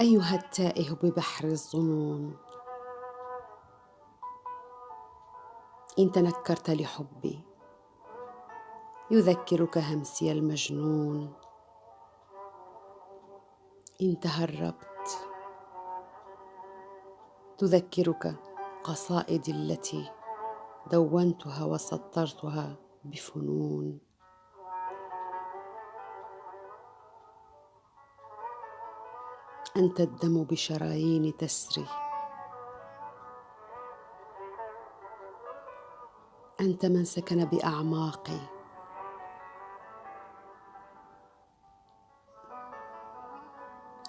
أيها التائه ببحر الظنون، إن تنكرت لحبي يذكرك همسي المجنون. إن تهربت تذكرك قصائدي التي دونتها وسطرتها بفنون. أنت الدم بشرايين تسري، أنت من سكن بأعماقي،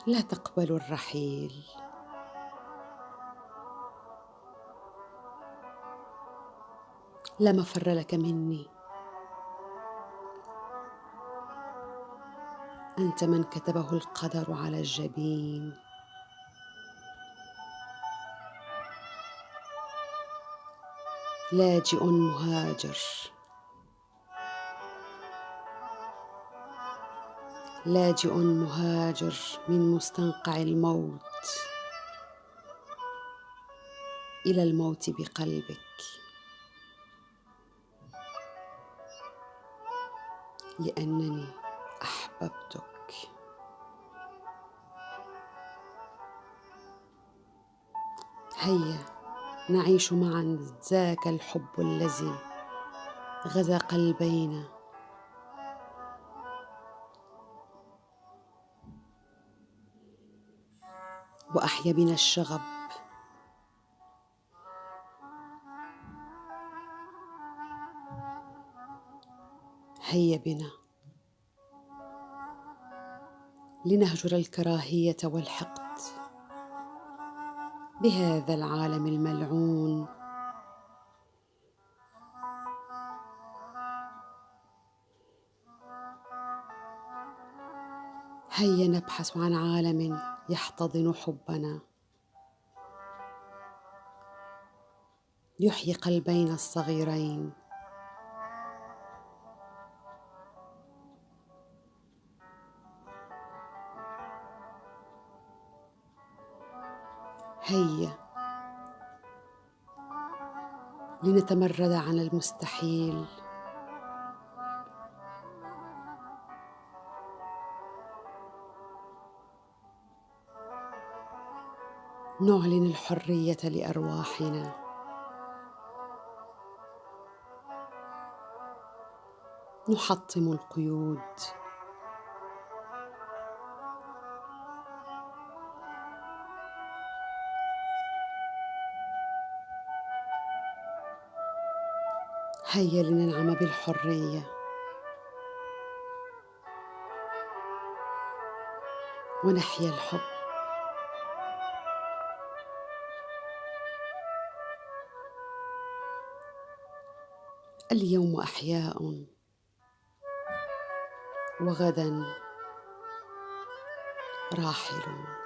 لا تقبل الرحيل. لا مفر لك مني، أنت من كتبه القدر على الجبين. لاجئ مهاجر، لاجئ مهاجر من مستنقع الموت إلى الموت بقلبك، لأنني أحببتك. هيا نعيش معا ذاك الحب الذي غزا قلبينا وأحيا بنا الشغب. هيا بنا لنهجر الكراهية والحقد بهذا العالم الملعون. هيا نبحث عن عالم يحتضن حبنا، يحيي قلبينا الصغيرين. هيا لنتمرد عن المستحيل، نعلن الحرية لأرواحنا. نحطم القيود، هيا لننعم بالحرية ونحيا الحب. اليوم أحياء وغدا راحلون.